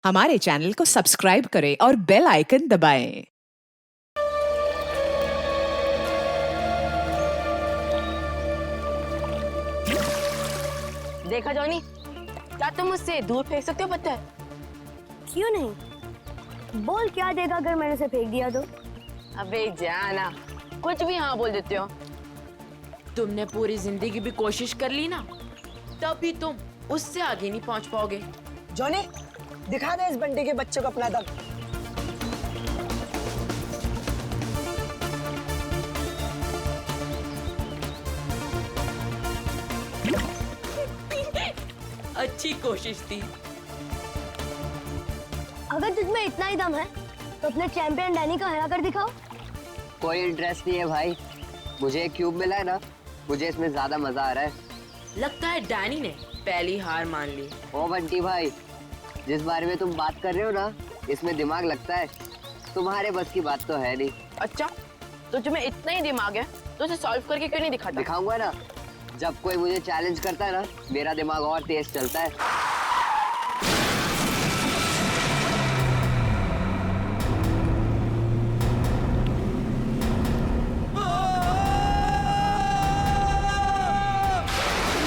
हमारे चैनल को सब्सक्राइब करें और बेल आइकन दबाएं। देखा जॉनी, क्या तुम मुझसे दूर फेंक सकते हो पत्थर? क्यों नहीं? बोल क्या देगा अगर मैंने उसे फेंक दिया तो? अबे जाना, कुछ भी हाँ बोल देते हो। तुमने पूरी जिंदगी भी कोशिश कर ली ना, तब भी तुम उससे आगे नहीं पहुंच पाओगे। जॉनी, दिखा दे इस बंटी के बच्चे को अपना दम। अच्छी कोशिश थी। अगर तुझमें इतना ही दम है तो अपने चैंपियन डैनी को हरा कर दिखाओ। कोई इंटरेस्ट नहीं है भाई, मुझे एक क्यूब मिला है ना, मुझे इसमें ज्यादा मजा आ रहा है। लगता है डैनी ने पहली हार मान ली। ओ बंटी भाई, जिस बारे में तुम बात कर रहे हो ना, इसमें दिमाग लगता है, तुम्हारे बस की बात तो है नहीं। अच्छा, तो तुम्हें इतना ही दिमाग है तो उसे सॉल्व करके क्यों नहीं दिखाता? दिखाऊंगा ना, जब कोई मुझे चैलेंज करता है ना, मेरा दिमाग और तेज चलता है।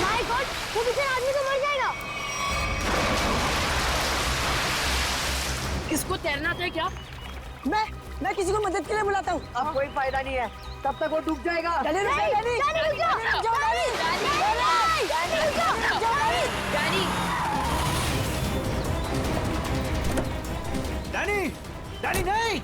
माय गॉड, वो बेचारा आदमी तो मर जाएगा। इसको तैरना आता है क्या? मैं किसी को मदद के लिए बुलाता हूँ। अब कोई फायदा नहीं है, तब तक वो डूब जाएगा। डैनी, डैनी, डैनी, डैनी, रुक जाओ। डैनी, रुक जाओ, डैनी, डैनी, रुक जाओ। डैनी, डैनी नहीं।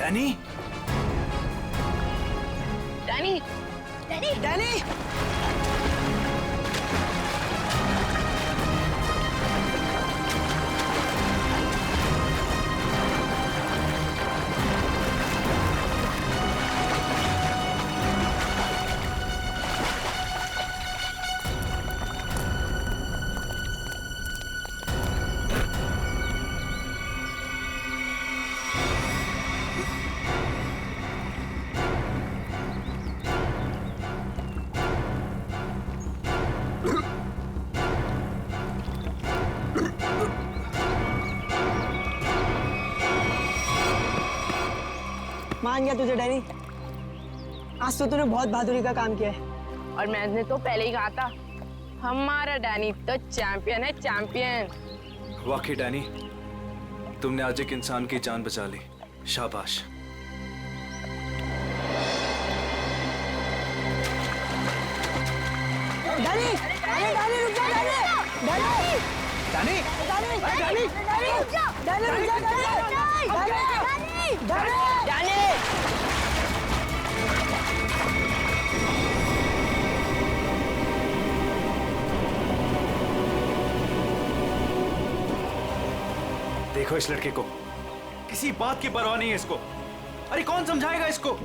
Danny, Danny, Danny, Danny. मान गया तुझे डैनी, आज तो तूने बहुत बहादुरी का काम किया है। और मैंने तो पहले ही कहा था, हमारा डैनी तो चैंपियन है, चैंपियन। वाकई डैनी, तुमने आज एक इंसान की जान बचा ली, शाबाश। डैनी, डैनी, डैनी रुक जा, Danny, Danny, Danny, Danny, Danny, Danny रुक जा, डैनी रुक जा, डैनी, डैनी, डैनी। देखो इस लड़के को, किसी बात की परवाह नहीं है इसको। अरे कौन समझाएगा इसको?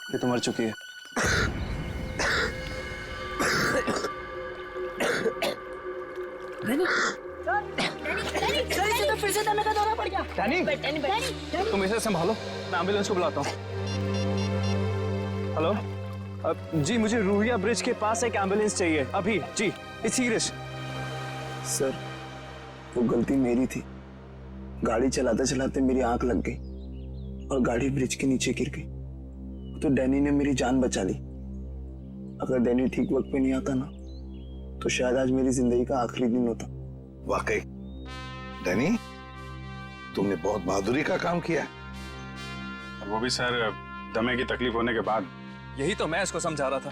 ये तो मर चुकी है। फिर से दमे का दौरा पड़ गया। डैनी, तुम इसे संभालो, मैं एम्बुलेंस को बुलाता हूँ। हेलो, जी मुझे रूहिया ब्रिज के पास एक एम्बुलेंस चाहिए अभी। जी, इट्स सीरियस। सर, वो गलती मेरी थी। गाड़ी चलाते चलाते मेरी आंख लग गई और गाड़ी ब्रिज के नीचे गिर गई, तो डैनी ने मेरी जान बचा ली। अगर डैनी ठीक वक्त पे नहीं आता ना, तो शायद आज मेरी जिंदगी का आखिरी दिन होता। वाकई डैनी, तुमने बहुत बहादुरी का काम किया। वो भी सर दमे की तकलीफ होने के बाद। यही तो मैं इसको समझा रहा था,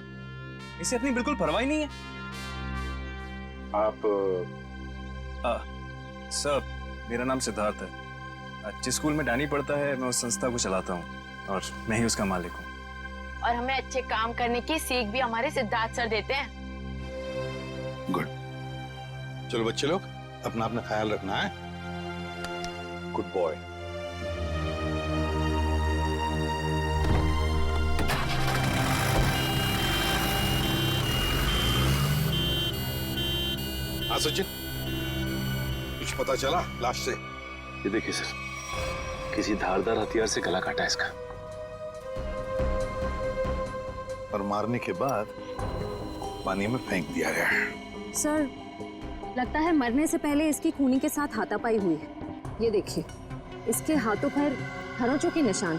इसे अपनी बिल्कुल परवाह ही नहीं है। आप सर, मेरा नाम सिद्धार्थ है। जिस स्कूल में डैनी पढ़ता है, मैं उस संस्था को चलाता हूँ और मैं ही उसका मालिक हूँ। और हमें अच्छे काम करने की सीख भी हमारे सिद्धार्थ सर देते हैं। गुड। चलो बच्चे लोग, अपना अपना ख्याल रखना है। Good boy. हाँ सचिन, कुछ पता चला लाश से? ये देखिए सर, किसी धारदार हथियार से गला काटा है इसका। और मारने के बाद पानी में फेंक दिया गया है। सर, लगता है मरने से पहले इसकी खूनी के साथ हाथापाई हुई है। ये देखिए, इसके हाथों पर खरोंचों के निशान।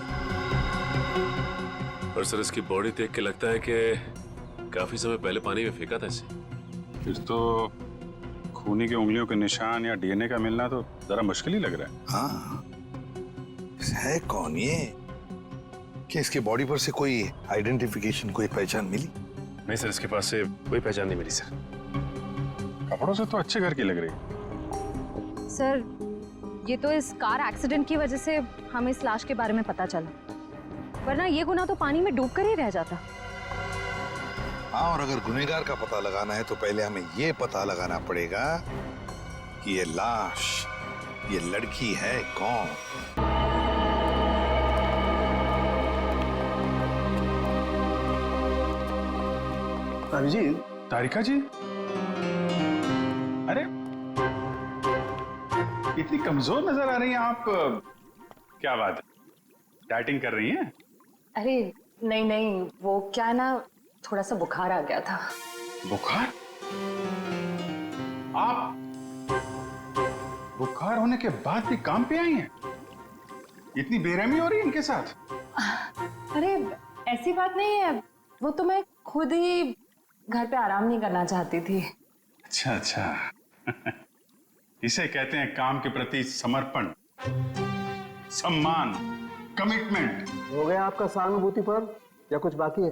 और सर, इसकी बॉडी देख के लगता है कि काफी समय पहले पानी में फेंका था इसे। फिर तो खूनी की उंगलियों के निशान या डीएनए का मिलना तो जरा मुश्किल ही लग रहा है। हाँ, है कौन ये? क्या इसके बॉडी पर से कोई आइडेंटिफिकेशन, कोई पहचान मिली? नहीं सर, इसके पास से कोई पहचान नहीं मिली सर। कपड़ों से तो अच्छे घर की लग रही। सर, ये तो इस कार एक्सीडेंट की वजह से हमें इस लाश के बारे में पता चला, वरना ये गुनाह तो पानी में डूब कर ही रह जाता। हाँ, और अगर गुनहगार का पता लगाना है तो पहले हमें ये पता लगाना पड़ेगा कि ये लाश, ये लड़की है कौन। भाभी जी, तारिका जी, अरे इतनी कमजोर नजर आ रही हैं आप। क्या बात है, डाइटिंग कर रही हैं? अरे नहीं नहीं, वो क्या ना, थोड़ा सा बुखार आ गया था। बुखार? आप बुखार होने के बाद भी काम पे आई हैं? इतनी बेरहमी हो रही है इनके साथ? अरे ऐसी बात नहीं है, वो तो मैं खुद ही घर पे आराम नहीं करना चाहती थी। अच्छा अच्छा। इसे कहते हैं काम के प्रति समर्पण, सम्मान, कमिटमेंट। हो गया आपका सहानुभूति पर्व या कुछ बाकी है?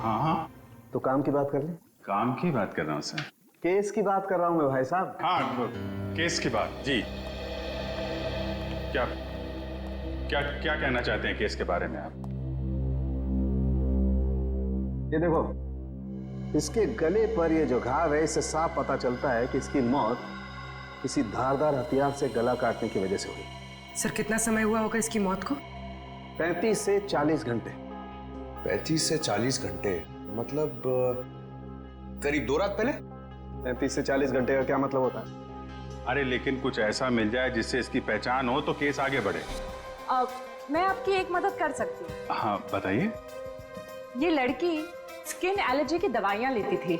हाँ हाँ, तो काम की बात कर ले। काम की बात कर रहा हूँ सर। केस की बात कर रहा हूँ मैं भाई साहब। हाँ, केस की बात जी। क्या क्या क्या कहना चाहते हैं केस के बारे में आप? ये देखो, इसके गले पर ये जो घाव है, इससे साफ पता चलता है कि इसकी मौत किसी धारदार हथियार से गला काटने की वजह से हुई। सर कितना समय हुआ होगा इसकी मौत को? 35 से 40 घंटे। 35 से 40 घंटे मतलब करीब 2 रात पहले। 35 से 40 घंटे का क्या मतलब होता है? अरे लेकिन कुछ ऐसा मिल जाए जिससे इसकी पहचान हो तो केस आगे बढ़े। मैं आपकी एक मदद कर सकती हूँ। हाँ बताइए। ये लड़की स्किन एलर्जी की दवाइयाँ लेती थी।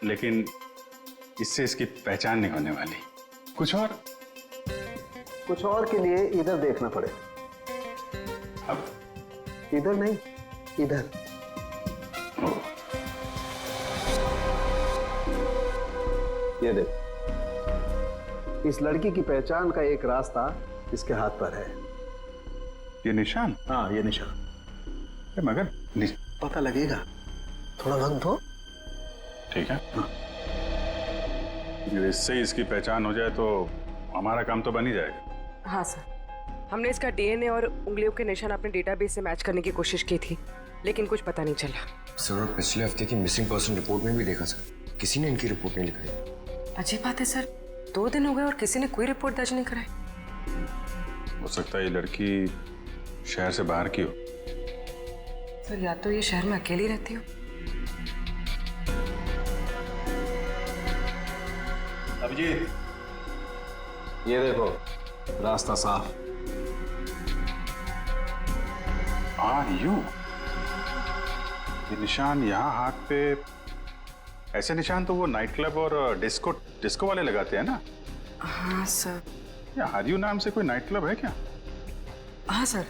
लेकिन इससे इसकी पहचान नहीं होने वाली। कुछ और के लिए इधर देखना पड़े। अब इधर नहीं, इधर। ये देख, इस लड़की की पहचान का एक रास्ता इसके हाथ पर है। ये निशान? हाँ, ये निशान। मगर पता लगेगा, थोड़ा वक्त दो। ठीक है। हाँ। इससे इसकी पहचान हो जाए तो हमारा काम तो बन ही जाएगा। हाँ सर, हमने इसका डीएनए और उंगलियों के निशान अपने डेटाबेस से मैच करने की कोशिश की थी, लेकिन कुछ पता नहीं चला। सर, और पिछले हफ्ते की मिसिंग पर्सन रिपोर्ट में भी देखा सर, किसी ने इनकी रिपोर्ट नहीं लिखाई। अजीब बात है सर, 2 दिन हो गए और किसी ने कोई रिपोर्ट दर्ज नहीं कराई। हो सकता है ये लड़की शहर से बाहर की हो। सर या तो ये शहर में अकेली रहती हो। अभिजीत, ये देखो, रास्ता साफ। Are you? ये निशान यहाँ हाथ पे, ऐसे निशान तो वो नाइट क्लब और डिस्को वाले लगाते हैं ना? हाँ सर। या आर यू नाम से कोई नाइट क्लब है क्या? हाँ सर,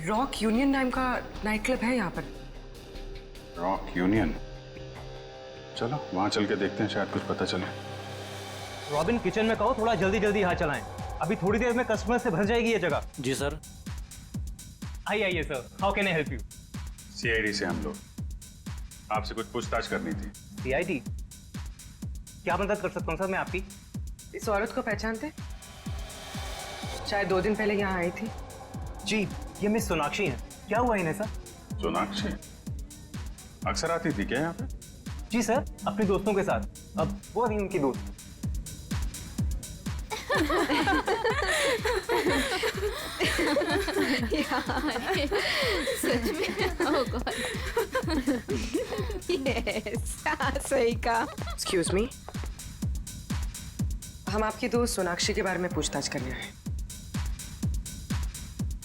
रॉक यूनियन नाम का नाइट क्लब है यहाँ पर। Rock union? चलो वहां चल के देखते हैं, शायद कुछ पता चले। रॉबिन, किचन में कहो थोड़ा जल्दी जल्दी यहाँ चलाएं। अभी थोड़ी देर में कस्टमर से भर जाएगी ये जगह। जी सर। आइए sir, how can I help you? CID से हम लोग, आपसे कुछ पूछताछ करनी थी। सीआईडी? क्या मदद कर सकता हूँ सर मैं आपकी? इस औरत को पहचानते? शायद 2 दिन पहले यहाँ आई थी। जी, ये मिस सोनाक्षी हैं। क्या हुआ इन्हें सर? सोनाक्षी अक्सर आती थी क्या यहाँ पे? जी सर, अपने दोस्तों के साथ। अब वो अभी उनकी दोस्त। सच में? ओह गॉड। यस, सही कहा। एक्सक्यूज मी, हम आपकी दोस्त सोनाक्षी के बारे में पूछताछ करने आए।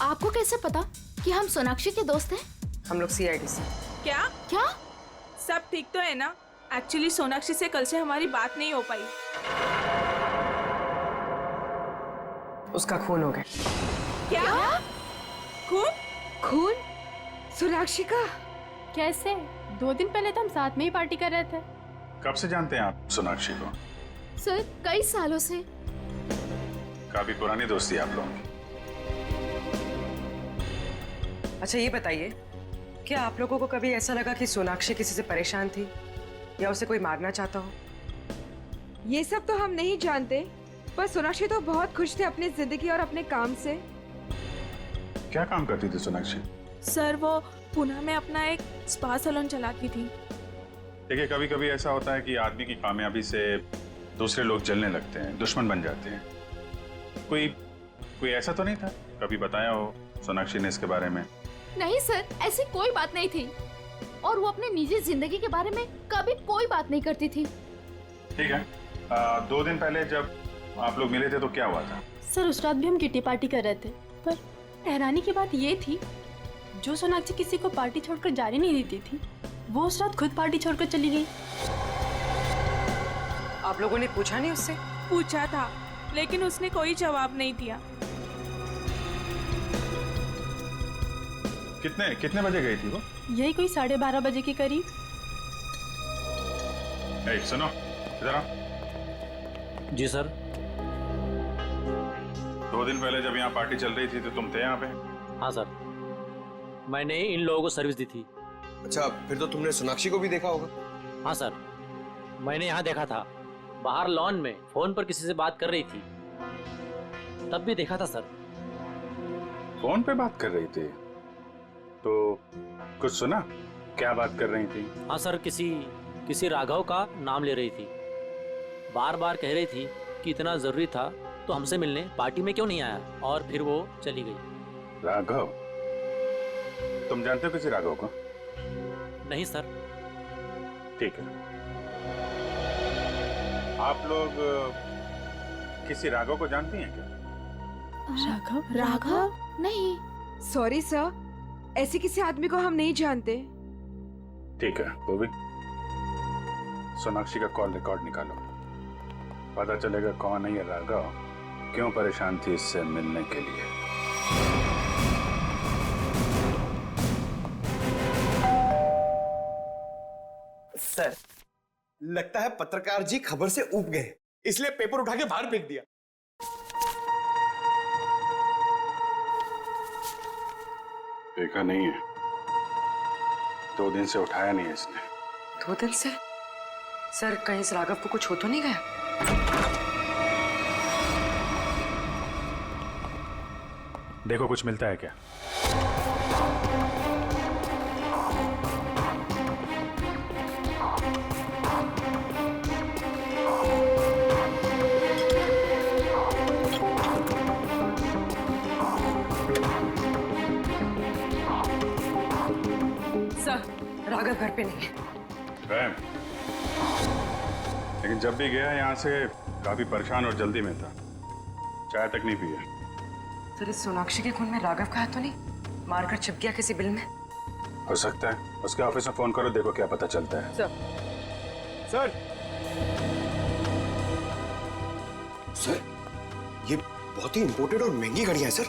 आपको कैसे पता कि हम सोनाक्षी के दोस्त हैं? हम लोग सीआईडी से। क्या? क्या? सब ठीक तो है ना? एक्चुअली सोनाक्षी से कल से हमारी बात नहीं हो पाई। उसका खून हो गया। क्या? खून? खून? सोनाक्षी का? कैसे? 2 दिन पहले तो हम साथ में ही पार्टी कर रहे थे। कब से जानते हैं आप सोनाक्षी को? सर, कई सालों से। काफी पुरानी दोस्ती है आप लोगों की। अच्छा ये बताइए, क्या आप लोगों को कभी ऐसा लगा कि सोनाक्षी किसी से परेशान थी या उसे कोई मारना चाहता हो? ये सब तो हम नहीं जानते, पर सोनाक्षी तो बहुत खुश थे अपनी जिंदगी और अपने काम से। क्या काम करती थी सोनाक्षी? सर वो पुणे में अपना एक स्पा सैलून चलाती थी। देखिए, कभी कभी ऐसा होता है कि आदमी की कामयाबी से दूसरे लोग जलने लगते हैं, दुश्मन बन जाते हैं। कोई ऐसा तो नहीं था? कभी बताया हो सोनाक्षी ने इसके बारे में? नहीं सर, ऐसी कोई बात नहीं थी। और वो अपने निजी जिंदगी के बारे में कभी कोई बात नहीं करती थी। ठीक है, 2 दिन पहले जब आप लोग मिले थे तो क्या हुआ था? सर उस रात भी हम किटी पार्टी कर रहे थे, पर हैरानी की बात ये थी जो सोनाक्षी किसी को पार्टी छोड़कर जाने नहीं देती थी, वो उस रात खुद पार्टी छोड़कर चली गई। आप लोगों ने पूछा नहीं उससे? पूछा था, लेकिन उसने कोई जवाब नहीं दिया। कितने बजे गई थी वो? यही कोई 12:30 बजे के करीब। सुनो, इधर आओ। जी सर। 2 दिन पहले जब यहाँ पार्टी चल रही थी तो तुम थे यहाँ पे? हाँ सर, मैंने इन लोगों को सर्विस दी थी। अच्छा, फिर तो तुमने सोनाक्षी को भी देखा होगा? हाँ सर, मैंने यहाँ देखा था, बाहर लॉन में फोन पर किसी से बात कर रही थी, तब भी देखा था सर। फोन पे बात कर रही थी तो कुछ सुना? क्या बात कर रही थी? हाँ सर, किसी राघव का नाम ले रही थी, बार बार कह रही थी कि इतना जरूरी था तो हमसे मिलने पार्टी में क्यों नहीं आया, और फिर वो चली गई। राघव? तुम जानते हो किसी राघव को? नहीं सर। ठीक है, आप लोग किसी राघव को जानती हैं क्या? राघव? नहीं। सॉरी सर, ऐसे किसी आदमी को हम नहीं जानते। ठीक है, वो भी सोनाक्षी का कॉल रिकॉर्ड निकालो, पता चलेगा कौन है ये राघव, क्यों परेशान थी इससे मिलने के लिए। सर, लगता है पत्रकार जी खबर से ऊब गए, इसलिए पेपर उठा के बाहर फेंक दिया। देखा नहीं है, 2 दिन से उठाया नहीं है इसने। 2 दिन से? सर, कहीं इस राघव को कुछ हो तो नहीं गया? देखो कुछ मिलता है क्या? सर, राघव घर पे नहीं है। लेकिन जब भी गया यहाँ से काफी परेशान और जल्दी में था, चाय तक नहीं पिया। सर, इस सोनाक्षी के खून में राघव का हाथ तो नहीं? मारकर छिप गया किसी बिल में? हो सकता है, उसके ऑफिस में फोन करो, देखो क्या पता चलता है। सर, ये बहुत ही इंपोर्टेड और महंगी घड़ियां हैं सर।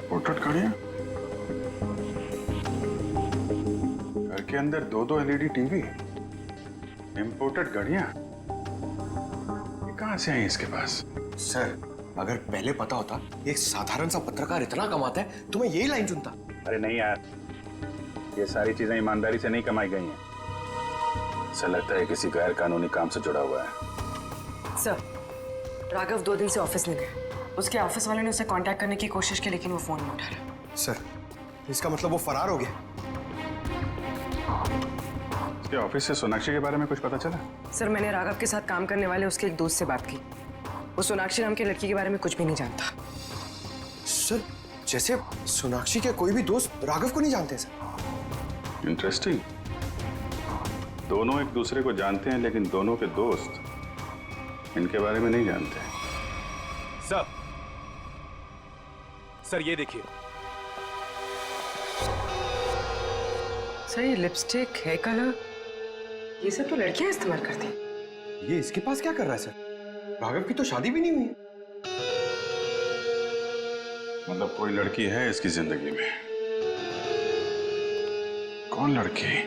इंपोर्टेड घड़ियां? घर के अंदर 2-2 LED टीवी, इंपोर्टेड घड़ियां, ये कहां से आई इसके पास? सर, अगर पहले पता होता एक साधारण सा पत्रकार इतना कमाता है तो मैं यही लाइन चुनता। अरे नहीं यार, ये सारी चीजें ईमानदारी से नहीं कमाई गई हैं। ऐसा लगता है किसी गैर कानूनी काम से जुड़ा हुआ है। सर, राघव 2 दिन से ऑफिस नहीं गया। उसके ऑफिस वाले ने उसे कांटेक्ट करने की कोशिश की, लेकिन वो फोन नहीं उठा रहा। सर, इसका मतलब वो फरार हो गया। उसके ऑफिस से सोनाक्षी के बारे में कुछ पता चला? सर, मैंने राघव के साथ काम करने वाले उसके एक दोस्त से बात की, वो सोनाक्षी नाम की लड़की के बारे में कुछ भी नहीं जानता। सर, जैसे सोनाक्षी के कोई भी दोस्त राघव को नहीं जानते सर। इंटरेस्टिंग, दोनों एक दूसरे को जानते हैं लेकिन दोनों के दोस्त इनके बारे में नहीं जानते। सर ये देखिए। सर, ये लिपस्टिक, हेयर कलर, ये सब तो लड़कियां इस्तेमाल करती हैं। ये इसके पास क्या कर रहा है सर? राघव की तो शादी भी नहीं हुई। मतलब कोई लड़की है इसकी जिंदगी में। कौन लड़की?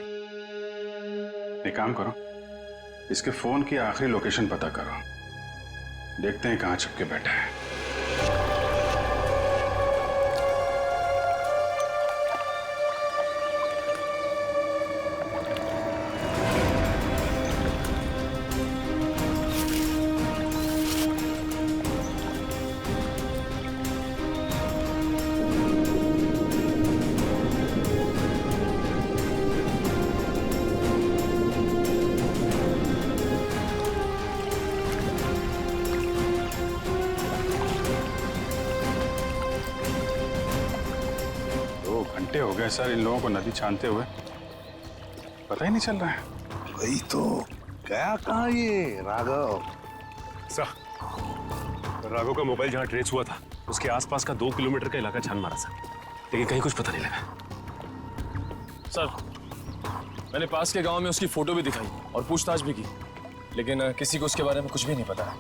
एक काम करो, इसके फोन की आखिरी लोकेशन पता करो, देखते हैं कहां छुप के बैठा है। हो गए सर इन लोगों को नदी छानते हुए, पता ही नहीं चल रहा है। वही तो गया कहाँ ये राघव? सर, राघव का मोबाइल जहाँ ट्रेस हुआ था उसके आसपास का 2 किलोमीटर का इलाका छान मारा सर, लेकिन कहीं कुछ पता नहीं लगा। सर, मैंने पास के गांव में उसकी फोटो भी दिखाई और पूछताछ भी की, लेकिन किसी को उसके बारे में कुछ भी नहीं पता है।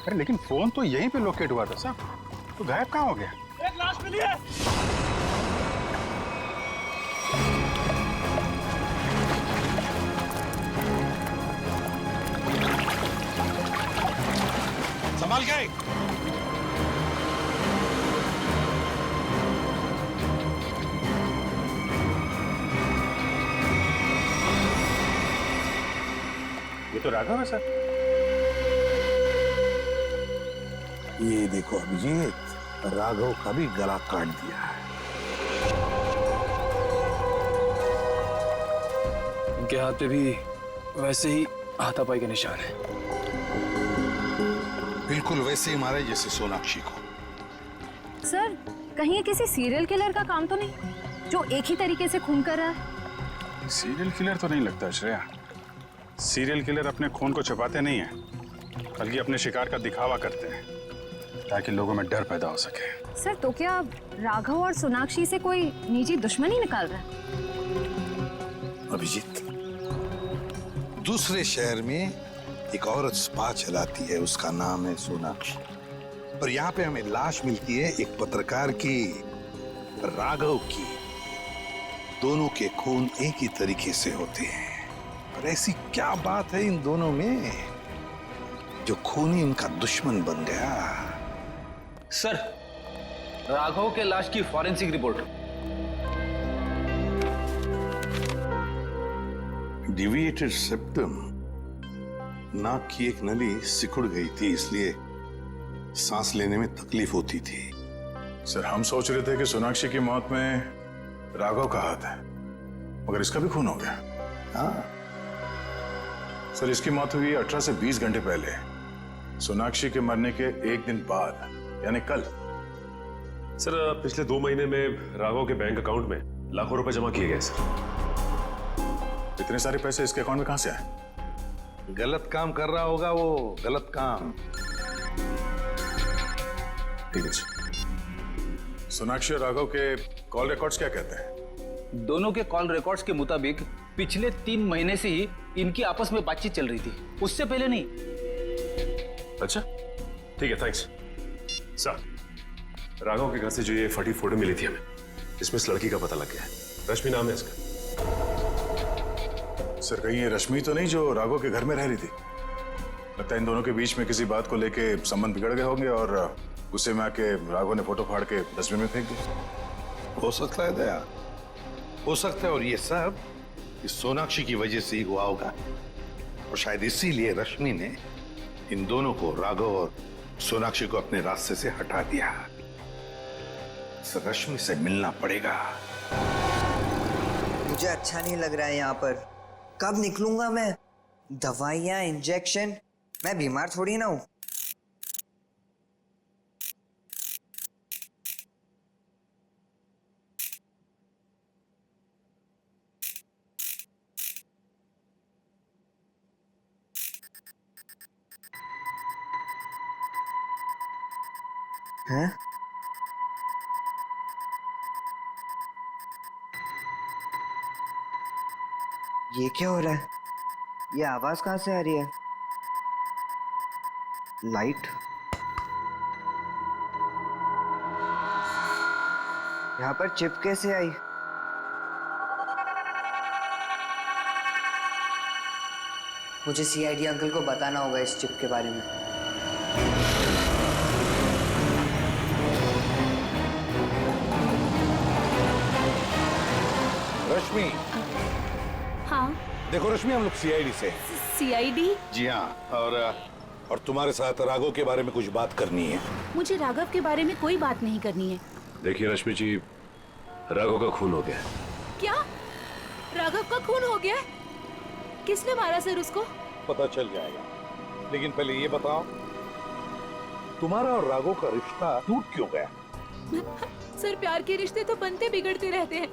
अरे लेकिन फोन तो यहीं पे लोकेट हुआ था सर, तो गायब कहाँ हो गया? एक लाश मिली है। संभाल के। ये तो राघव है सर। ये देखो अभिजीत, राघव का भी गला काट दिया है। इनके हाथ पे भी वैसे ही हाथापाई के निशान है। बिल्कुल वैसे ही मारे जैसे सोनाक्षी को। सर, कहीं ये किसी सीरियल किलर का काम तो नहीं जो एक ही तरीके से खून कर रहा है? सीरियल किलर तो नहीं लगता श्रेया। सीरियल किलर अपने खून को छुपाते नहीं हैं, बल्कि अपने शिकार का दिखावा करते हैं ताकि लोगों में डर पैदा हो सके। सर, तो क्या राघव और सोनाक्षी से कोई निजी दुश्मनी निकाल रहा है? अभिजीत, दूसरे शहर में एक औरत स्पा चलाती है, उसका नाम है सोनाक्षी। और यहाँ पे हमें लाश मिलती है एक पत्रकार की, राघव की। दोनों के खून एक ही तरीके से होते हैं, पर ऐसी क्या बात है इन दोनों में जो खूनी इनका दुश्मन बन गया? सर, राघव के लाश की फॉरेंसिक रिपोर्ट। डिविएटेड सेप्टम, नाक की एक नली सिकुड़ गई थी, इसलिए सांस लेने में तकलीफ होती थी। सर, हम सोच रहे थे कि सोनाक्षी की मौत में राघव का हाथ है, मगर इसका भी खून हो गया। हाँ सर, इसकी मौत हुई 18 से 20 घंटे पहले, सोनाक्षी के मरने के एक दिन बाद, यानी कल। सर, पिछले 2 महीने में राघव के बैंक अकाउंट में लाखों रुपए जमा किए गए सर। इतने सारे पैसे इसके अकाउंट में कहां से आए? गलत काम कर रहा होगा वो, गलत काम। ठीक है। सोनाक्षी और राघव के कॉल रिकॉर्ड्स क्या कहते हैं? दोनों के कॉल रिकॉर्ड्स के मुताबिक पिछले 3 महीने से ही इनकी आपस में बातचीत चल रही थी, उससे पहले नहीं। अच्छा, ठीक है, थैंक्स। सर, राघव के घर से जो ये फटी फोटो मिली थी हमें, इसमें इस लड़की का पता लग गया है। रश्मि नाम है इसका। सर, कहीं ये रश्मि तो नहीं जो राघव के घर में रह रही थी? लगता है इन दोनों के बीच में किसी बात को लेके संबंध बिगड़ गए होंगे और गुस्से में आके राघव ने फोटो फाड़ के डस्टबिन में फेंक दिया। हो सकता है दया, हो सकता है। और ये सब इस सोनाक्षी की वजह से ही हुआ होगा, और शायद इसीलिए रश्मि ने इन दोनों को, राघव और सोनाक्षी को, अपने रास्ते से हटा दिया। रश्मि से मिलना पड़ेगा। मुझे अच्छा नहीं लग रहा है यहाँ पर। कब निकलूंगा मैं? दवाइयाँ, इंजेक्शन, मैं बीमार थोड़ी ना हूँ। हैं? ये क्या हो रहा है? ये आवाज कहाँ से आ रही है? लाइट? यहाँ पर चिप कैसे आई? मुझे सीआईडी अंकल को बताना होगा इस चिप के बारे में। रश्मि। हाँ। देखो रश्मि, हम लोग सीआईडी से। सीआईडी? जी हाँ, और तुम्हारे साथ राघव के बारे में कुछ बात करनी है। मुझे राघव के बारे में कोई बात नहीं करनी है। देखिए रश्मि जी, राघव का खून हो गया। क्या? राघव का खून हो गया? किसने मारा सर उसको? पता चल जाएगा, लेकिन पहले ये बताओ, तुम्हारा और राघव का रिश्ता टूट क्यों गया? सर, प्यार के रिश्ते तो बनते बिगड़ते रहते हैं,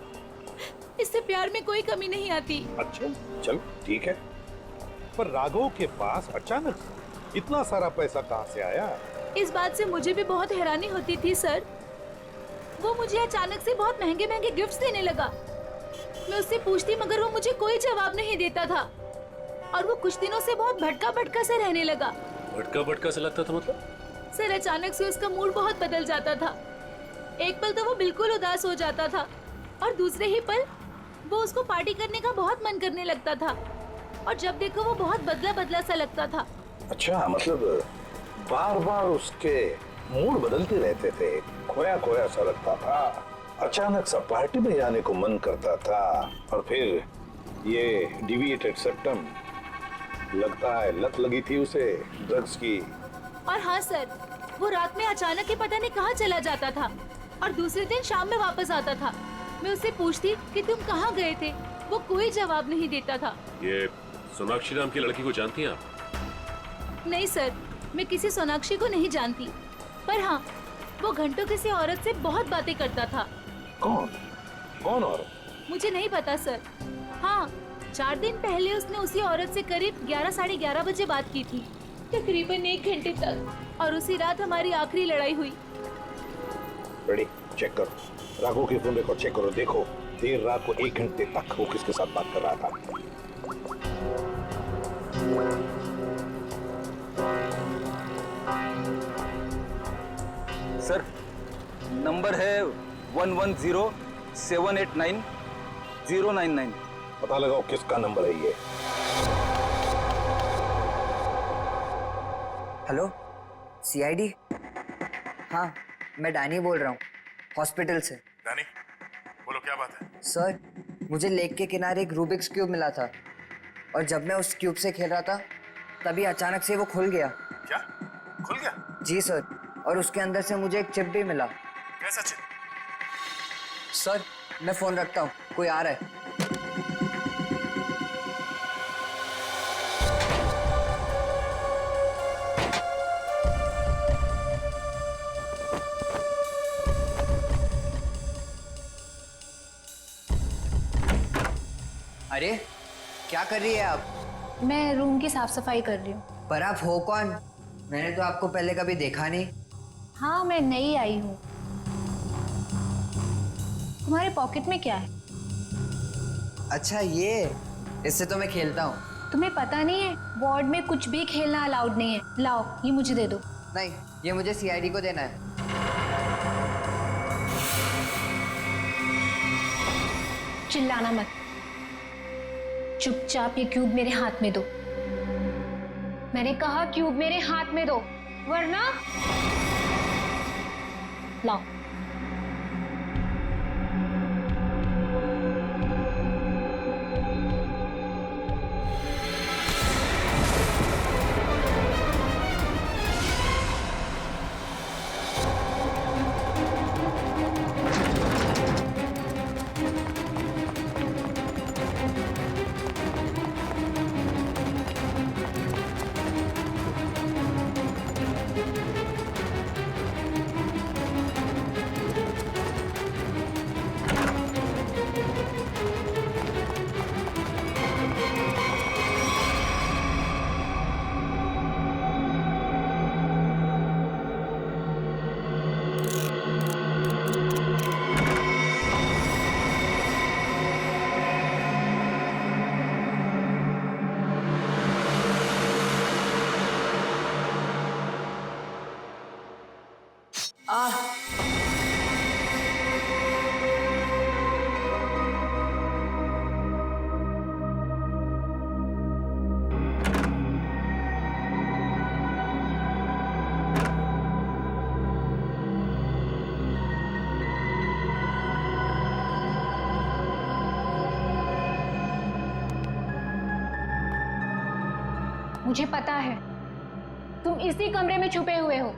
इससे प्यार में कोई कमी नहीं आती। अच्छा, चलो ठीक है, पर राघव के पास अचानक से इतना सारा पैसा कहाँ से आया? इस बात से मुझे भी बहुत हैरानी होती थी सर। वो मुझे अचानक से बहुत महंगे महंगे गिफ्ट्स देने लगा। मैं उससे पूछती मगर वो मुझे कोई जवाब नहीं देता था और वो कुछ दिनों से बहुत भटका भटका से रहने लगा। भटका भटका से लगता था मतलब? सर अचानक से उसका मूड बहुत बदल जाता था। एक पल तो वो बिल्कुल उदास हो जाता था और दूसरे ही पल वो उसको पार्टी करने का बहुत मन करने लगता था और जब देखो वो बहुत बदला बदला सा लगता था। अच्छा, मतलब बार बार उसके मूड बदलते रहते थे, खोया खोया सा लगता था, अचानक सा पार्टी में जाने को मन करता था और फिर ये डिविएटेड सेप्टम, लगता है लत लगी थी उसे ड्रग्स की। और हाँ सर, वो रात में अचानक ही पता नहीं कहाँ चला जाता था और दूसरे दिन शाम में वापस आता था। मैं उससे पूछती कि तुम कहाँ गए थे, वो कोई जवाब नहीं देता था। ये सोनाक्षी नाम की लड़की को जानती हैं आप? नहीं सर, मैं किसी सोनाक्षी को नहीं जानती, पर हाँ वो घंटों किसी औरत से बहुत बातें करता था। कौन? कौन औरत? मुझे नहीं पता सर। हाँ, 4 दिन पहले उसने उसी औरत से करीब 11 साढ़े 11 बजे बात की थी, तकरीबन 1 घंटे तक, और उसी रात हमारी आखिरी लड़ाई हुई। रेडी, चेक करो राघव के फोन रिकॉर्ड चेक करो, देखो देर रात को 1 घंटे तक वो किसके साथ बात कर रहा था। सर नंबर है 110789 पता लगाओ किसका नंबर है ये। Hello, CID? हाँ, मैं डैनी बोल रहा हूँ, हॉस्पिटल से। डैनी, बोलो क्या बात है? सर, मुझे लेक के किनारे एक रूबिक्स क्यूब मिला था और जब मैं उस क्यूब से खेल रहा था तभी अचानक से वो खुल गया। क्या? खुल गया? जी सर, और उसके अंदर से मुझे एक चिप भी मिला। कैसा चिप? सर, मैं फोन रखता हूँ, कोई आ रहा है। अरे, क्या कर रही है आप? मैं रूम की साफ सफाई कर रही हूँ। पर आप हो कौन? मैंने तो आपको पहले कभी देखा नहीं। हाँ, मैं नई आई हूँ। तुम्हारे पॉकेट में क्या है? अच्छा, ये इससे तो मैं खेलता हूँ। तुम्हें पता नहीं है, वार्ड में कुछ भी खेलना अलाउड नहीं है। लाओ, ये मुझे दे दो। नहीं, ये मुझे सीआईडी को देना है। चिल्लाना मत, चुपचाप ये क्यूब मेरे हाथ में दो। मैंने कहा क्यूब मेरे हाथ में दो, वरना लाओ। मुझे पता है तुम इसी कमरे में छुपे हुए हो।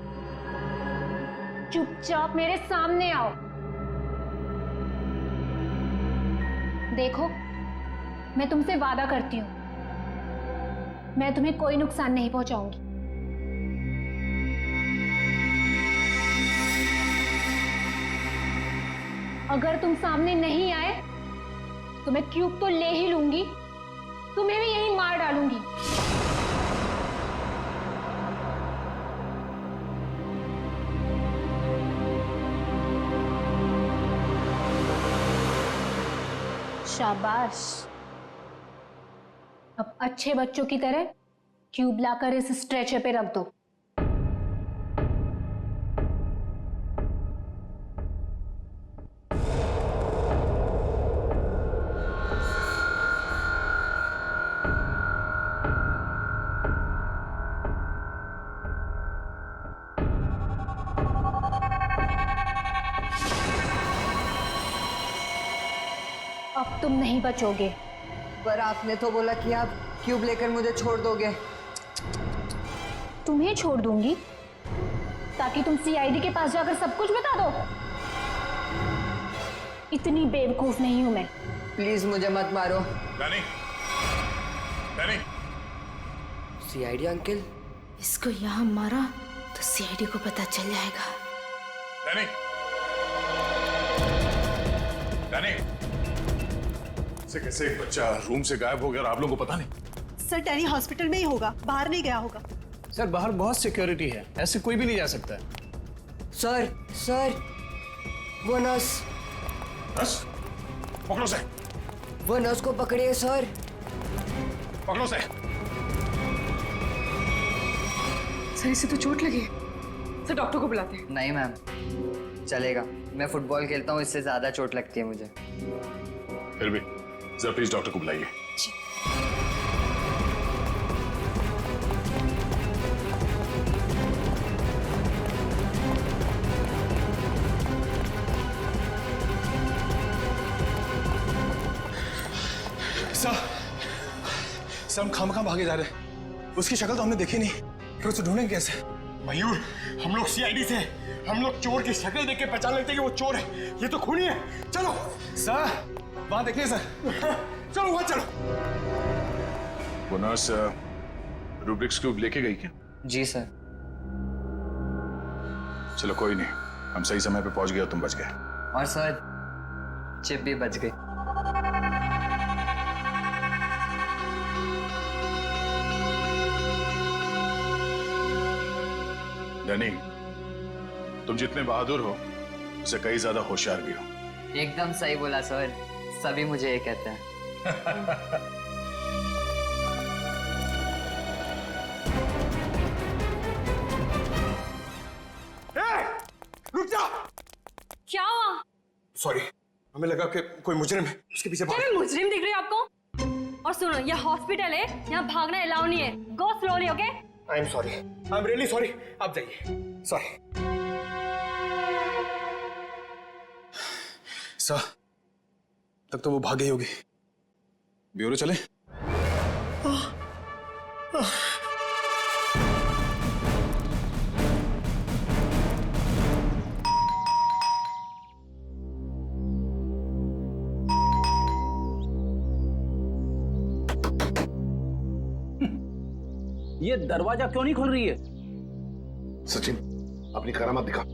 चुपचाप मेरे सामने आओ। देखो, मैं तुमसे वादा करती हूं, मैं तुम्हें कोई नुकसान नहीं पहुंचाऊंगी। अगर तुम सामने नहीं आए तो मैं क्यूब तो ले ही लूंगी, तुम्हें भी यहीं मार डालूंगी। शाबाश। अब अच्छे बच्चों की तरह क्यूब लाकर इस स्ट्रेचर पे रख दो। अब तुम नहीं बचोगे। पर आपने तो बोला कि आप क्यूब लेकर मुझे छोड़ दोगे। तुम्हें छोड़ दूंगी ताकि तुम सीआईडी के पास जाकर सब कुछ बता दो। इतनी बेवकूफ नहीं हूं मैं। प्लीज मुझे मत मारो। Danny, Danny. CID uncle? इसको यहाँ मारा तो सीआईडी को पता चल जाएगा। Danny, Danny. कैसे एक बच्चा रूम से गायब हो गया और आप लोगों को पता नहीं? सर डैनी हॉस्पिटल में ही होगा, बाहर नहीं गया होगा। सर बाहर बहुत सिक्योरिटी है, ऐसे कोई भी नहीं जा सकता है। सर वो नर्स। नर्स? पकड़ो से। वो नर्स को पकड़िए सर। पकड़ो से। सर इसे तो चोट लगी है। सर डॉक्टर को बुलाते हैं। नहीं मैम, चलेगा। मैं फुटबॉल खेलता हूँ, इससे ज्यादा चोट लगती है मुझे। फिर भी जरा प्लीज डॉक्टर को बुलाइए। सर हम खामखा भागे जा रहे हैं। उसकी शक्ल तो हमने देखी नहीं, फिर उसे ढूंढेंगे कैसे? मयूर, हम लोग सीआईडी से, हम लोग चोर की शक्ल देख के पहचान लेते हैं कि वो चोर है। ये तो खूनी है। चलो सर, वहां देखिए सर। चलो वहां चलो। वो नर्स रूब्रिक्स क्यूब लेके गई क्या? जी सर। चलो कोई नहीं, हम सही समय पे पहुंच गए और तुम बच गए। और सर चिप भी बच गई। डैनी, तुम जितने बहादुर हो उससे कई ज्यादा होशियार भी हो। एकदम सही बोला सर, सभी मुझे ये कहते हैं। रुक जा। क्या हुआ? सॉरी, हमें लगा कि कोई मुजरिम है, उसके पीछे भाग। मुजरिम दिख रही है आपको? और सुनो, ये हॉस्पिटल है, यहाँ भागना अलाउ नहीं है। गो slowly, okay? I am sorry, I am really sorry. आप जाइए। सॉरी सर, तब तो वो भाग गई होगी। ब्यूरो चले? ये दरवाजा क्यों नहीं खुल रही है? सचिन, अपनी करामात दिखा।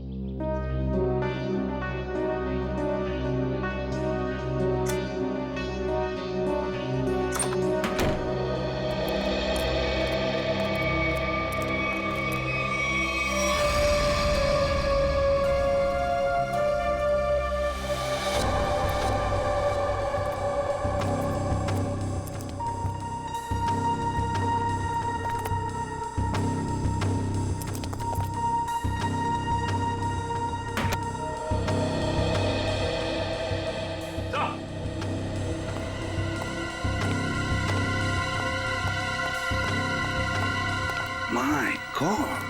My God!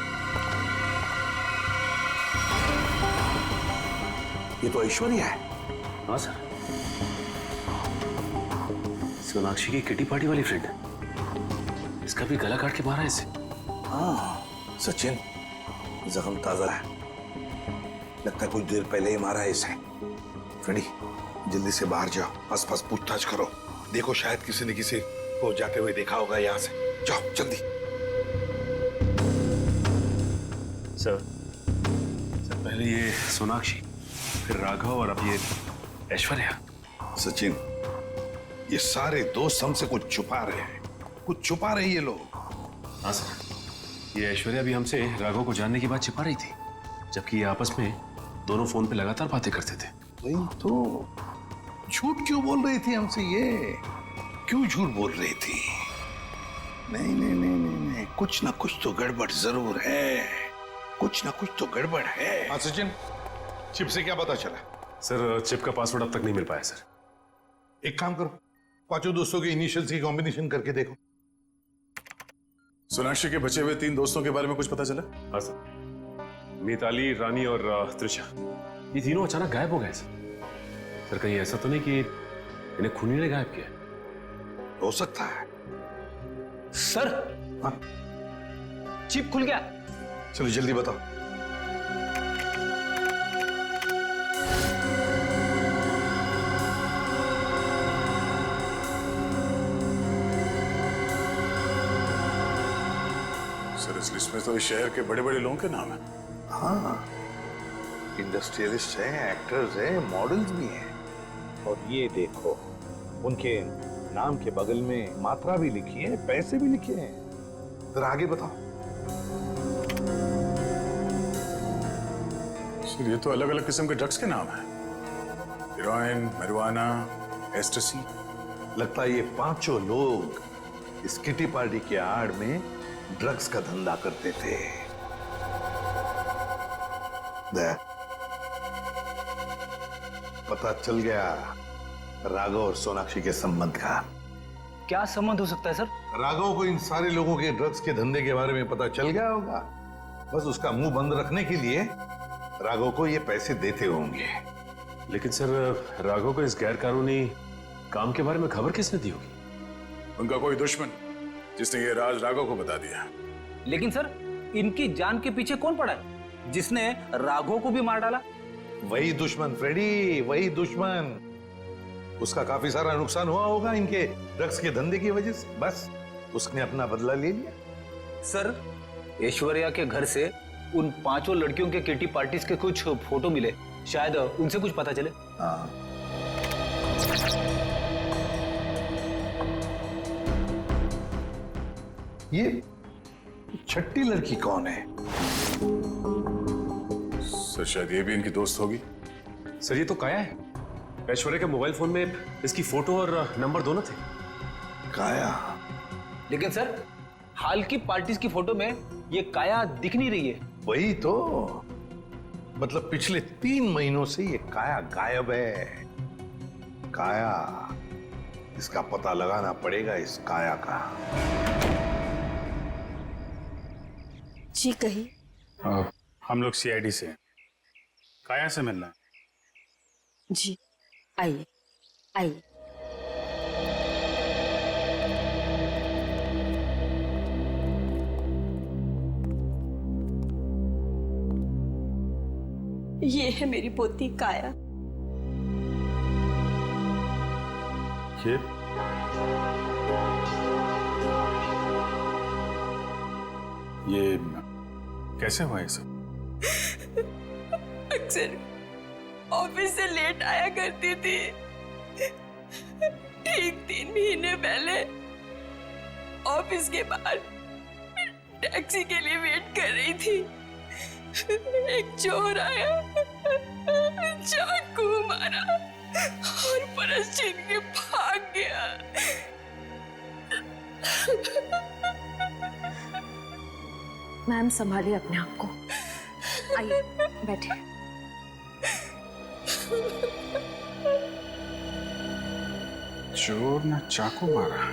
ये तो ऐश्वर्या है। हाँ सर, सोनाक्षी की किटी पार्टी वाली फ्रेंड। इसका भी गला काट के मारा है इसे। हाँ सचिन, जख्म ताजा है, लगता है कुछ देर पहले ही मारा है इसे। फ्रेंडी, जल्दी से बाहर जाओ, आसपास पूछताछ करो, देखो शायद किसी ने किसी को जाते हुए देखा होगा यहाँ से। जाओ जल्दी। सर पहले ये सोनाक्षी, फिर राघव और अब ये ऐश्वर्या। सचिन, ये सारे दोस्त हमसे कुछ छुपा रहे हैं, कुछ छुपा रहे ये लोग। हाँ सर, ये ऐश्वर्या भी हमसे राघव को जानने की बात छिपा रही थी, जबकि ये आपस में दोनों फोन पे लगातार बातें करते थे। वही तो, झूठ क्यों बोल रही थी हमसे? ये क्यों झूठ बोल रही थी? नहीं नहीं नहीं नहीं नहीं, कुछ ना कुछ तो गड़बड़ जरूर है, कुछ ना कुछ तो गड़बड़ है। हाँ सचिन, चिप से क्या पता चला? सर चिप का पासवर्ड अब तक नहीं मिल पाया सर। एक काम करो, पांचों दोस्तों के इनिशियल्स की कॉम्बिनेशन करके देखो। सोनाक्षी के बचे हुए 3 दोस्तों के बारे में कुछ पता चला? हाँ सर, मिताली, रानी और त्रिशा, ये तीनों अचानक गायब हो गए सर। कहीं ऐसा तो नहीं कि इन्हें खूनी ने गायब किया? हो सकता है सर। हाँ? चिप खुल गया। चलो जल्दी बताओ। सर इस लिस्ट में तो इस शहर के बड़े बड़े लोगों के नाम है। हाँ, इंडस्ट्रियलिस्ट हैं, एक्टर्स हैं, मॉडल्स भी हैं। और ये देखो, उनके नाम के बगल में मात्रा भी लिखी है, पैसे भी लिखे हैं। जरा आगे बताओ। सर ये तो अलग अलग किस्म के ड्रग्स के नाम हैं। Heroin, marijuana, एस्टेसी। लगता है ये पांचों लोग इस किटी पार्टी के आड़ में ड्रग्स का धंधा करते थे। पता चल गया राघव और सोनाक्षी के संबंध का। क्या संबंध हो सकता है सर? राघव को इन सारे लोगों के ड्रग्स के धंधे के बारे में पता चल गया होगा। बस उसका मुंह बंद रखने के लिए राघव को ये पैसे देते होंगे। लेकिन सर राघव को इस गैर कानूनी काम के बारे में खबर किसने दी होगी? उनका कोई दुश्मन जिसने ये राज राघव को बता दिया। लेकिन सर इनकी जान के पीछे कौन पड़ा है जिसने राघव को भी मार डाला? वही दुश्मन फ्रेडी, वही दुश्मन। उसका काफी सारा नुकसान हुआ होगा इनके ड्रग्स के धंधे की वजह से। बस उसने अपना बदला ले लिया। सर ऐश्वर्या के घर से उन पांचों लड़कियों के किटी पार्टीज के कुछ फोटो मिले, शायद उनसे कुछ पता चले। हाँ। ये छठी लड़की कौन है? सर शायद ये भी इनकी दोस्त होगी। सर ये तो काया है। ऐश्वर्या के मोबाइल फोन में इसकी फोटो और नंबर दोनों थे। काया? लेकिन सर हाल की पार्टीज की फोटो में ये काया दिख नहीं रही है। वही तो, मतलब पिछले 3 महीनों से ये काया गायब है। काया, इसका पता लगाना पड़ेगा, इस काया का। जी कही। हम लोग सीआईडी से हैं। काया से मिलना है। जी आइए आइए। ये है मेरी पोती काया। ये कैसे हुआ ये सब? अक्सर ऑफिस से लेट आया करती थी। ठीक 3 महीने पहले ऑफिस के बाहर टैक्सी के लिए वेट कर रही थी। एक चोर आया, चाकू मारा और परस छीन के भाग गया। मैम संभालिए अपने आप को। आइए बैठिए। चोर ने चाकू मारा।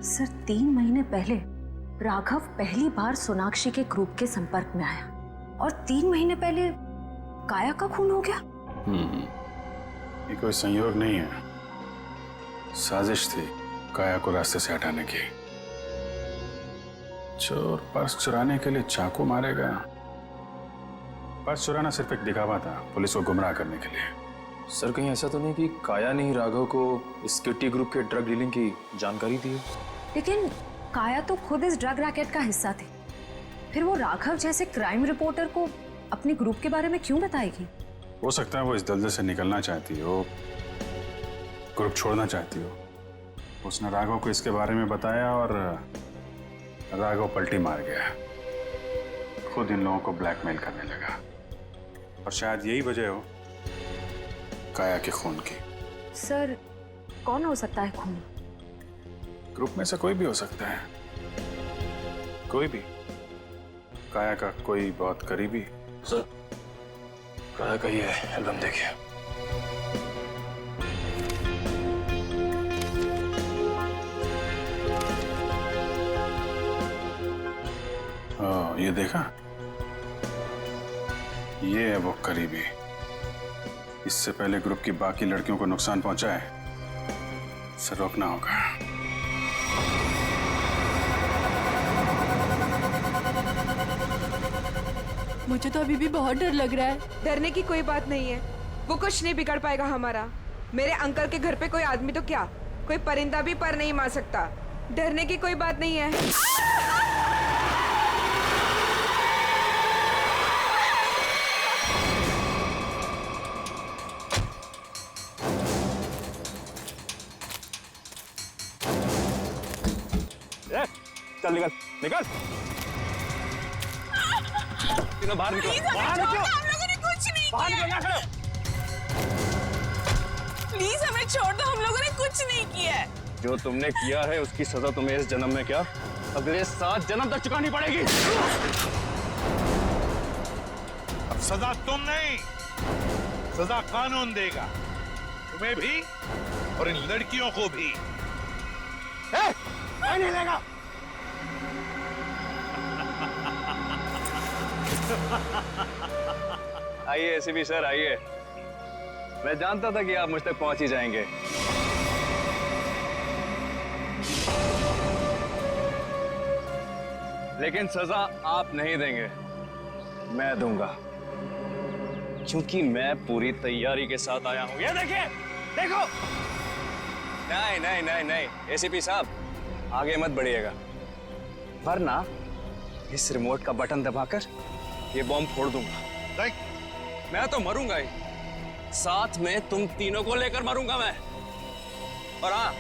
सर 3 महीने पहले राघव पहली बार सोनाक्षी के ग्रुप के संपर्क में आया और 3 महीने पहले काया का खून हो गया। ये कोई संयोग नहीं है, साजिश थी काया को रास्ते से हटाने की। चोर पर्स चुराने के लिए चाकू मारेगा। पर्स चुराना सिर्फ एक दिखावा था, पुलिस को गुमराह करने के लिए। सर कहीं ऐसा तो नहीं कि काया ने ही राघव को इस किटी ग्रुप के ड्रग डीलिंग की जानकारी दी? लेकिन काया तो खुद इस ड्रग रैकेट का हिस्सा थी, फिर वो राघव जैसे क्राइम रिपोर्टर को अपने ग्रुप के बारे में क्यों बताएगी? हो सकता है वो इस दलदल से निकलना चाहती हो, ग्रुप छोड़ना चाहती हो। उसने राघव को इसके बारे में बताया और राघव पलटी मार गया। खुद इन लोगों को ब्लैकमेल करने लगा। और शायद यही वजह हो काया के खून की। सर, कौन हो सकता है खून? ग्रुप में से कोई भी हो सकता है, कोई भी। काया का कोई बहुत करीबी। सर, काया का ही है, एल्बम देखिए। ये देखा, ये है वो करीबी। इससे पहले ग्रुप की बाकी लड़कियों को नुकसान पहुंचा है, इसे रोकना होगा। मुझे तो अभी भी बहुत डर लग रहा है। डरने की कोई बात नहीं है, वो कुछ नहीं बिगाड़ पाएगा हमारा। मेरे अंकल के घर पे कोई आदमी तो क्या, कोई परिंदा भी पर नहीं मार सकता। डरने की कोई बात नहीं है। चल निकल निकल, तीनों बाहर निकलो, बाहर निकलो। हम लोगों ने कुछ नहीं बाहर किया। निकल, ना प्लीज हमें छोड़ दो, हम लोगों ने कुछ नहीं किया है। जो तुमने किया है उसकी सजा तुम्हें इस जन्म में क्या, अगले 7 जन्म तक चुकानी पड़ेगी। अब सजा तुम नहीं, सजा कानून देगा, तुम्हें भी और इन लड़कियों को भी। नहीं लेगा। आइए एसीपी सर, आइए। मैं जानता था कि आप मुझ तक पहुंच ही जाएंगे। लेकिन सजा आप नहीं देंगे, मैं दूंगा, क्योंकि मैं पूरी तैयारी के साथ आया हूं। ये देखिए, देखो। नहीं नहीं नहीं नहीं, एसीपी साहब आगे मत बढ़िएगा, वरना इस रिमोट का बटन दबाकर ये बॉम्ब फोड़ दूंगा। मैं तो मरूंगा ही, साथ में तुम तीनों को लेकर मरूंगा मैं। और हाँ,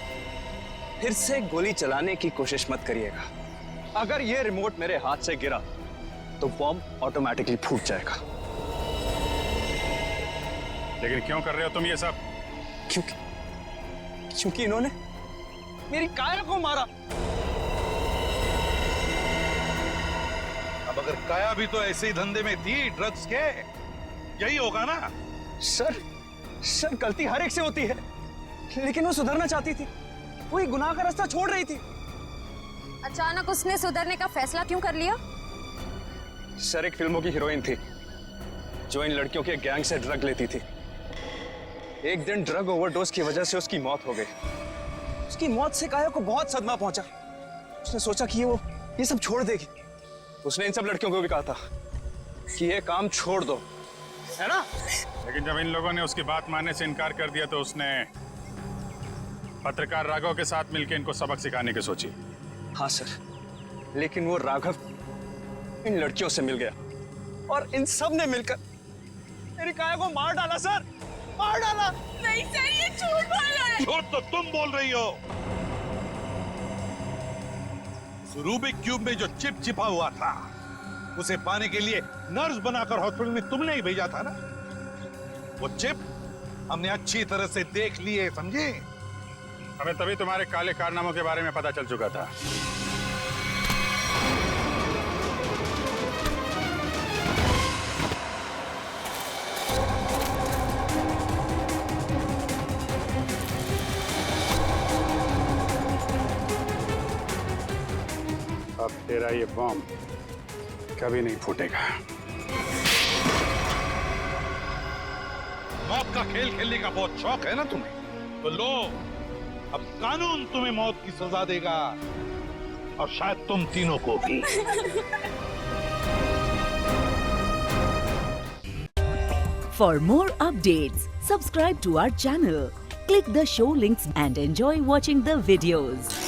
फिर से गोली चलाने की कोशिश मत करिएगा। अगर ये रिमोट मेरे हाथ से गिरा तो बॉम्ब ऑटोमेटिकली फूट जाएगा। लेकिन क्यों कर रहे हो तुम ये सब? क्योंकि इन्होंने मेरी काया को मारा। अब अगर काया भी तो ऐसे ही धंधे में थी, ड्रग्स के, यही होगा ना? सर गलती हर एक से होती है, लेकिन वो सुधरना चाहती थी, वो एक गुनाह का रास्ता छोड़ रही थी। अचानक उसने सुधरने का फैसला क्यों कर लिया? सर एक फिल्मों की हीरोइन थी जो इन लड़कियों के गैंग से ड्रग लेती थी। एक दिन ड्रग ओवरडोज की वजह से उसकी मौत हो गई। उसकी मौत से काया को बहुत सदमा पहुंचा। उसने सोचा कि वो ये सब छोड़ देगी। उसने इन सब लड़कियों को भी कहा था कि ये काम छोड़ दो, है ना? लेकिन जब इन लोगों ने उसकी बात मानने से इनकार कर दिया तो उसने पत्रकार राघव के साथ मिलकर इनको सबक सिखाने की सोची। हाँ सर, लेकिन वो राघव इन लड़कियों से मिल गया और इन सब ने मिलकर मेरी काया को मार डाला। सर, मार डाला। नहीं सर, ये झूठ बोल रहा है। झूठ तो तुम बोल रही हो। रूबिक क्यूब में जो चिप छिपा हुआ था, उसे पाने के लिए नर्स बनाकर हॉस्पिटल में तुमने ही भेजा था ना? वो चिप हमने अच्छी तरह से देख ली है, समझे? हमें तभी तुम्हारे काले कारनामों के बारे में पता चल चुका था। अब तेरा ये बॉम्ब कभी नहीं फूटेगा। मौत का खेल खेलने का बहुत शौक है ना तुम्हें? तो लो, अब कानून तुम्हें मौत की सजा देगा, और शायद तुम तीनों को भी। For more updates, subscribe to our channel, click the show links and enjoy watching the videos.